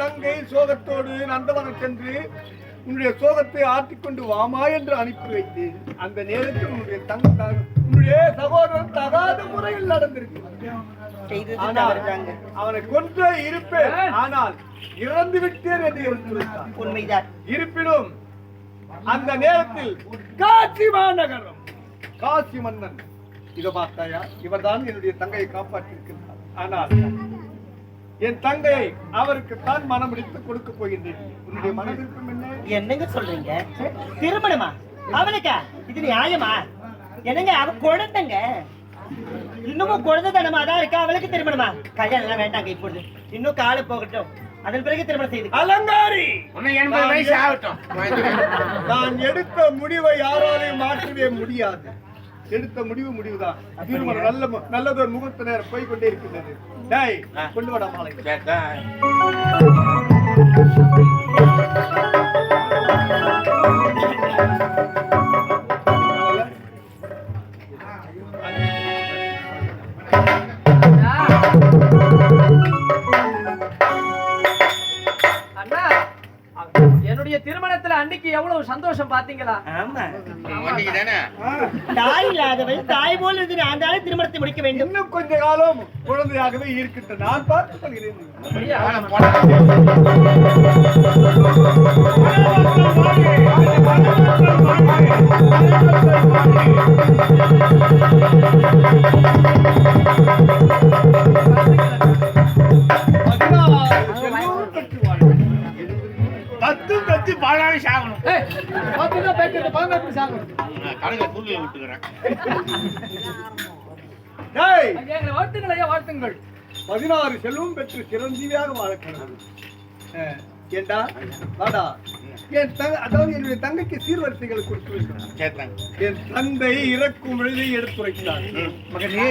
தங்கை சோகத்தோடு நந்தவனம் சென்று உன்னுடைய சோகத்தை ஆற்றிக்கொண்டு வாமா என்று அனுப்பி வைத்து அந்த நேரத்தில் உன்னுடைய சகோதரன் தகாத முறையில் நடந்திருக்கு. அவனை கொன்று இருப்பேன், ஆனால் இறந்து விட்டேன் என்று எடுத்துரைத்தான். உண்மைதான். இருப்பினும் அந்த நேரத்தில் காசி மாநகரம் காசி மன்னன் இதை பார்த்தாயா, இவர்தான் என்னுடைய தங்கையை காப்பாற்றியிருக்கிறார். ஆனால் என் தங்கையை அவருக்கு தான் மனம் முடித்து கொடுக்க போகின்றேன். உன்னுடைய மனதிற்கும் என்ன? என்னங்க சொல்றீங்க? திருமணமா அவனுக்கா? இது நியாயமா? என்னங்க அவ குழந்தைங்க, இன்னமும் குழந்தை தனமா தான் இருக்கா. அவளுக்கு திருமணமா? கல்யாணம் எல்லாம் வேண்டாங்க இப்பொழுது, இன்னும் காலம் போகட்டும், அதன் பிறகு திருமணம் செய்து. அலங்காரி, 80 வயசு ஆகட்டும். நான் எடுத்த முடிவை யாராலையும் மாற்றவே முடியாது. எடுத்த முடிவுதான். திருமணம் நல்லதொரு முகூர்த்த நேரம் போய்கொண்டே இருக்கின்றது. டேய், கொண்டு வாடா மாலை. என்னுடைய திருமணத்துல அன்னைக்கு எவ்வளவு சந்தோஷம் பாத்தீங்களா? தாய் இல்லாதவள் தாய் போல் இருந்து நான் தானே திருமணத்தை முடிக்க வேண்டும். இன்னும் கொஞ்ச காலம் குழந்தையாகவே இருக்கின்ற நான் பார்த்துக் கொள்கிறேன். தத்து பாலாடி சாகணும். வாழ்த்துங்கள். 16 செல்வம் பெற்று சிரஞ்சீவியாக வாழக்கிறது. ஏண்டா வாடா, அதாவது என்னுடைய தங்கைக்கு சீர்வரிசைகளை கொடுத்து வைக்கிறார். என் தந்தை இறக்கும் விழுதை எடுத்துரைக்கிறார். மகனே,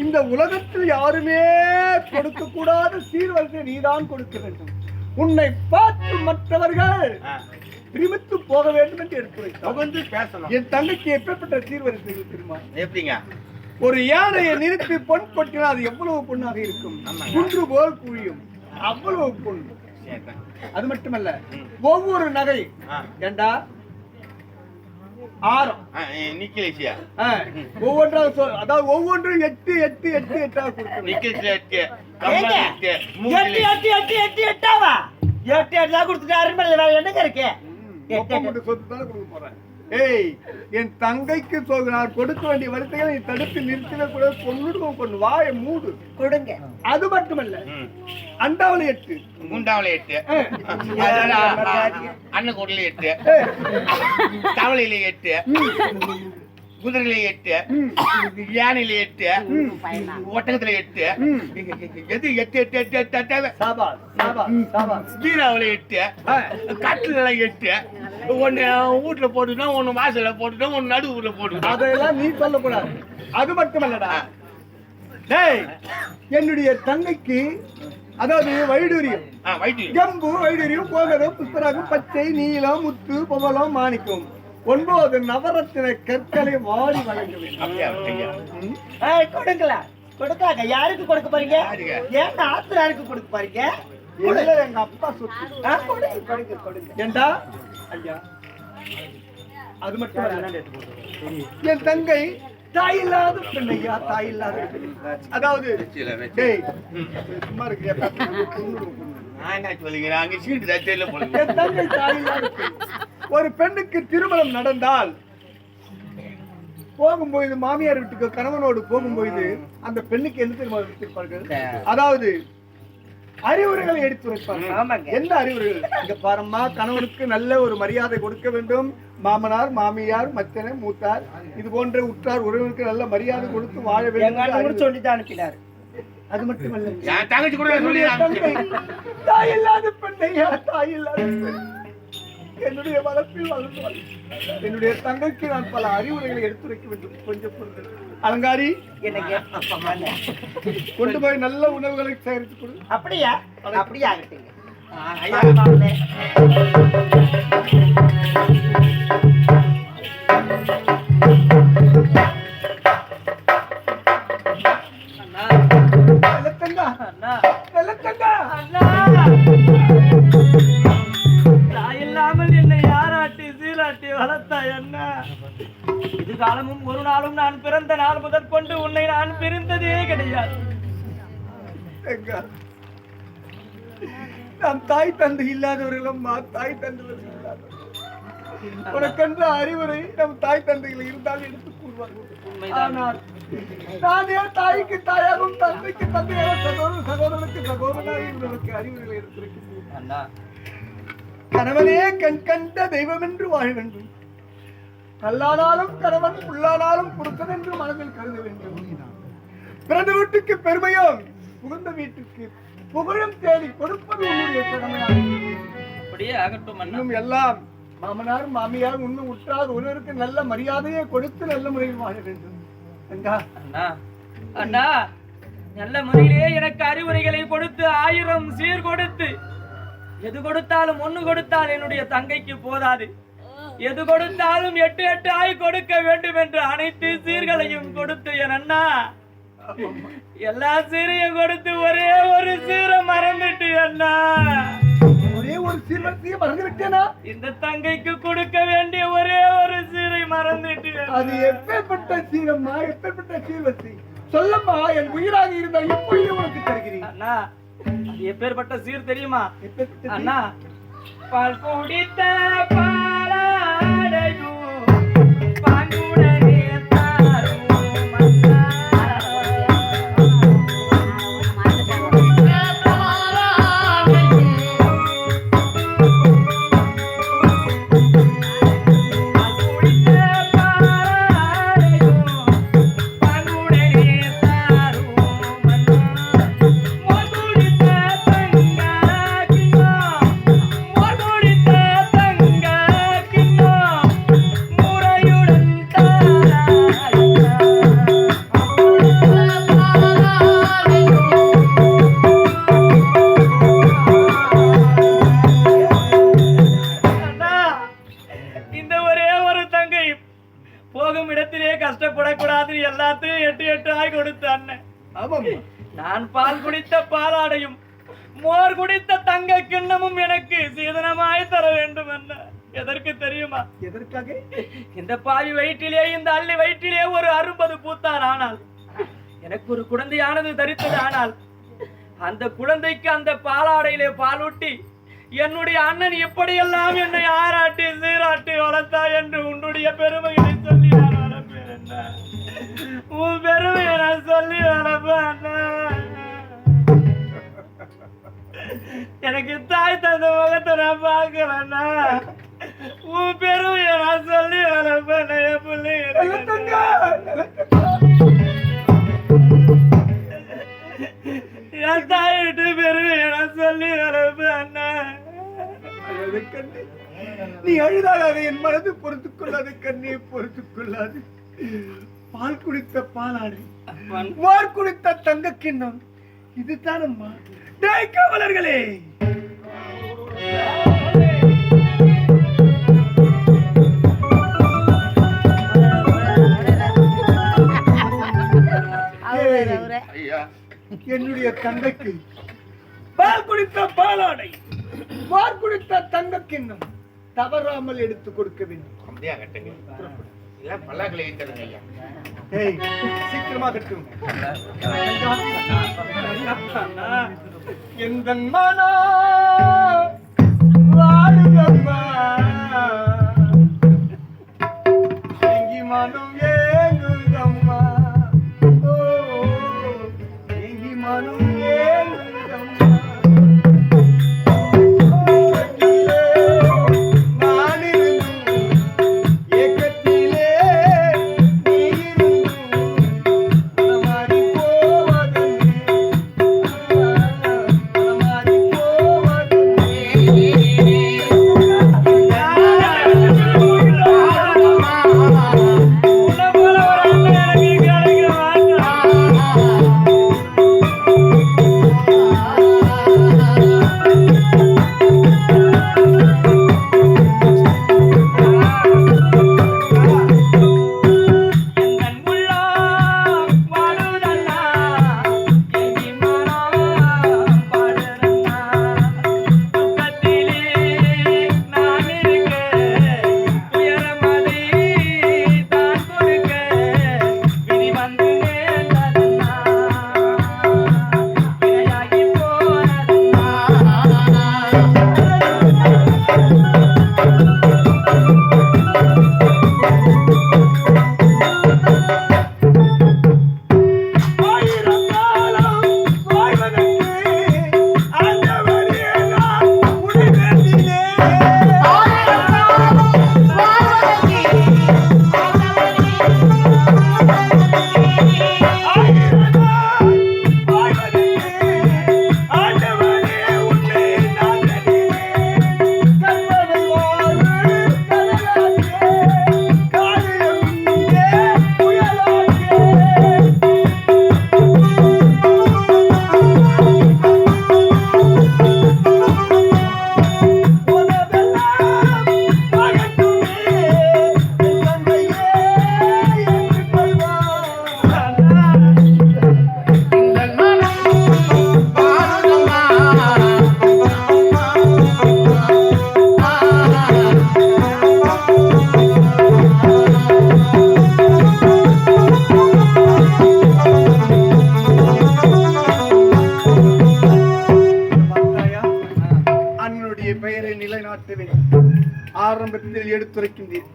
இந்த உலகத்தில் யாருமே கொடுக்க கூடாத சீர்வரிசை நீதான் கொடுக்க வேண்டும். உன்னை பார்த்து மற்றவர்கள் திருமித்து போக வேண்டும் என்று எடுத்துரைத்தார். என் தங்கைக்கு எப்பேற்பட்ட சீர்வரிசைகள் தெரியுமா? எப்படிங்க? ஒரு யானையை நிறுத்தி பொன் கொட்டினால் அது எவ்வளவு பொண்ணாக இருக்கும்? குன்று போல் குழியும், அவ்வளவு பொன். அது மட்டுமல்ல, ஒவ்வொரு நகை ஏண்டா ஆரம் ஒவ்வொன்றாக, அதாவது ஒவ்வொன்றும் 8 8 8 8 கொடுக்கணும். 8 கொடுத்துட்டு அருமையில வேற என்னங்க இருக்கு? சொத்து தானே கொடுக்க போறேன். ஏய், என் தங்கைக்கு நான் கொடுக்க வேண்டிய வரிசைகளை நீ தடுத்து நிறுத்தவே கூட கொண்டு வாயை மூடு கொடுங்க. அது மட்டுமல்ல, அண்டாவளி 8, குண்டாவளி 8, அன்னக்கூடல 8, தவளையில 8, குதிரையில 8, யானையில 8, ஒட்டகத்துல 8, எது 8 8 8 8 ஸ்ரீராவில 8, காட்டுல 8, ஒன்னு வீட்டுல போட்டுட்டோம், ஒன்னு வாசல்ல போட்டுட்டோம், ஒன்னு நடு ஊர்ல போட்டுட்டோம். அதெல்லாம் நீ சொல்லக்கூடாது. அது மட்டுமல்லடா, டேய், என்னுடைய தங்கைக்கு அதாவது வைடூரியம், ஜம்பு, வைடூரியம், கோகரம், புஷ்பராகம், பச்சை, நீலம், முத்து, பவளம், மாணிக்கம், 9 நவரத்தின கற்களை வாரி வழங்க வேண்டும். கொடுங்களா? கொடுக்காங்க. யாருக்கு கொடுக்க போறீங்க? ஏன் ஆத்திராருக்கு கொடுக்க போறீங்க? எங்க அப்பா சொத்து. ஏண்டா ஐயா, அது மட்டும் என் தங்கை தாயில்லாத பெண்ணையா, தாயில்லாத. அதாவது சும்மா இருக்கிற ஒரு பெண்ணுக்கு திருமணம் நடந்தால் போகும்போது, மாமியார் வீட்டுக்கு கணவனோடு போகும்போது அந்த பெண்ணுக்கு எந்த திருமணம் எடுத்திருப்பார்கள்? அதாவது அறிவுரைகளை எடுத்துரைப்பார்கள். எந்த அறிவுரைகள்? இங்க பாரும்மா, கணவனுக்கு நல்ல ஒரு மரியாதை கொடுக்க வேண்டும். மாமனார், மாமியார், மச்சனை, மூத்தார், இது போன்ற உற்றார் உறவினருக்கு நல்ல மரியாதை கொடுத்து வாழ வேண்டும் சொல்லிதான் அனுப்பினார். அது மட்டுமல்ல, தாயில்லாத பெண்ணையா, தாயில்லாத பெண் என்னுடைய வளர்ப்பில் வளர்ந்து என்னுடைய தங்கைக்கு நான் பல அறிவுரைகளை எடுத்துரைக்க வேண்டும். கொஞ்சம் பொருள் அலங்காரி, கொண்டு போய் நல்ல உணவுகளை சேகரித்து கொடு. அப்படியா? அப்படியா ஆகட்டுங்க. அண்ணா தாய் இல்லாமல் என்னை யாராட்டி சீராட்டி வளர்த்தாய் என்ன? இது காலமும் ஒரு நாளும் நான் பிறந்த நாள் முதற் கொண்டு உன்னை நான் பிரிந்ததே கிடையாது. எங்க நாம் தாய் தந்தை இல்லாதவர்களும் தாய் தந்தைவர்கள் இல்லாதவர்கள். உனக்கென்ற அறிவுரை நம் தாய் தந்தைகள் இருந்தால் எடுத்து கூறுவார்கள். ஆனால் நானே தாய்க்கு தாயாகவும் தந்தைக்கு தந்தையாக சகோதரனுக்கு சகோதரனாக இருந்தவருக்கு அறிவுரைகளை எடுத்திருக்கிறேன். கணவனே கண் கண்ட தெய்வம் என்று வாழ வேண்டும். கல்லானாலும் கணவன் புல்லானாலும் புருஷன் என்று மனதில் கருத வேண்டும். பிறந்த வீட்டுக்கு பெருமையும் புகுந்த வீட்டுக்கு புகழும் தேடி கொடுப்பது உன்னுடைய கடமையாகும். இன்னும் எல்லாம் மாமனார் மாமியார் உண்மை உற்றார் ஒருவருக்கு நல்ல மரியாதையை கொடுத்து நல்ல முறையில் வாழ வேண்டும். அண்ணா நல்ல முறையிலே எனக்கு அறிவுரைகளை கொடுத்து 1000 சீர் கொடுத்து எது கொடுத்தாலும் ஒண்ணு கொடுத்தால் என்னுடைய தங்கைக்கு போதாது. எது கொடுத்தாலும் 8 ஆய் கொடுக்க வேண்டும் என்று அனைத்து சீர்களையும் கொடுத்து என் அண்ணா எல்லா சீரையும் கொடுத்து ஒரே ஒரு சீரை மறந்துட்டு அண்ணா. ஒரே ஒரு சீர்வரிசையை மறந்து விட்டேனா? இந்த தங்கைக்கு கொடுக்க வேண்டிய ஒரே ஒரு சீரை மறந்துட்டு. அது எப்பேற்பட்ட சீரம்மா, எப்பேற்பட்ட சீர்வரிசை சொல்லம்மா. என் உயிராக இருந்தா எப்பொழுது உனக்கு தருகிறேன். அண்ணா அது எப்பேற்பட்ட சீர் தெரியுமா அண்ணா? பால் குடித்த பாலாடையும் பாங்குடனே தாரும் அண்ணா. போகும் இடத்திலே கஷ்டப்படக்கூடாது எல்லாத்தையும் 8 ஆய் கொடுத்த அண்ணன். நான் பால் குடித்த பாலாடையும் மோர் குடித்த தங்க கிண்ணமும் எனக்கு சீதனமாய் தர வேண்டும் என்ன. எதற்கு தெரியுமா? எதற்காக? இந்த பாவி வயிற்றிலே இந்த அள்ளி வயிற்றிலே ஒரு 60 பூத்தார். ஆனால் எனக்கு ஒரு குழந்தையானது தரித்தது. ஆனால் அந்த குழந்தைக்கு அந்த பாலாடையிலே பாலூட்டி என்னுடைய அண்ணன் எப்படியெல்லாம் என்னை ஆராட்டி சீராட்டி வளர்த்தா என்று உன்னுடைய பெருமையை சொல்லி நான் வளர்ப்பேன் என்ன. உன் பெருமையை நான் சொல்லி வளர்ப்பேன். எனக்கு தாய் தந்த முகத்தை நான் பார்க்கலன்னா உன் பெருமையை நான் சொல்லி வளர்ப்பேன். என் பிள்ளைங்க என் தாயிட்டு பெருமையை நான் சொல்லி வளர்ப்பேன் அண்ணா. நீ அழுதாக என் மனது பொறுத்துக் கொள்ளாது, கண்ணே பொறுத்துக் கொள்ளாது. பால் குடித்த பாலாடை, மோர் குடித்த தங்க கிண்ணம், இதுதான் அம்மா. காவலர்களே, என்னுடைய தந்தைக்கு பால் குடித்த பாலாடை, மோர் குடித்த தங்க கிண்ணம் தவறாமல் எடுத்து கொடுக்க வேண்டும். சீக்கிரமா கட்டும். எந்த மனா வாழுகம்மா, எங்கி மனம் ஏங்குதம்மா, எங்கி மனம் ஏங்குதம்மா. என்னுடைய பெயரை நிலைநாட்ட வேண்டும். ஆரம்பத்தில் எடுத்துரைக்கின்றேன்.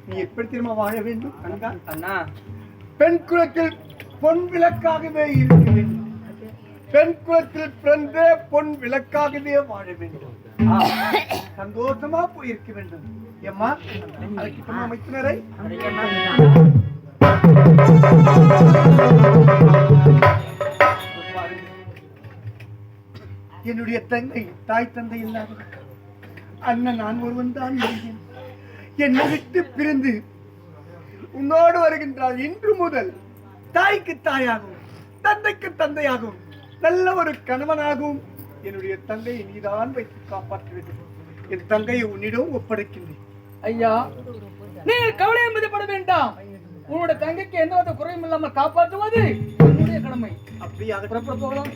நீ எப்படி திரும்ப வாழ வேண்டும்? அண்ணா பெண் குலத்தில் பொன் விளக்காகவே இருக்க வேண்டும். பெண் குலத்தில் பிறந்த பொன் விளக்காகவே வாழ வேண்டும். சந்தோஷமா போயிருக்க வேண்டும். எம்மா அழைக்கிட்டமா அமைச்சனரை? என்னுடைய தங்கை தாய் தந்தை இல்லாத அண்ணன் நான் ஒருவன் தான். என்னை விட்டு பிரிந்து உன்னோடு வருகின்றால் இன்று முதல் தாய்க்கு தாயாகவும் தந்தைக்கு தந்தையாகவும் நல்ல ஒரு கணவனாகவும் என்னுடைய தங்கையை நீதான் வைத்து காப்பாற்ற வேண்டும். என் தங்கையை உன்னிடம் ஒப்படைக்கின்றேன். ஐயா, நீங்கள் கவலை என்பதுப்பட வேண்டாம். உன்னோட தங்கைக்கு எந்த குறையும் இல்லாமல் காப்பாற்றுவது என்னுடைய கடமை. அப்படியாக புறப்பட போகலாம்.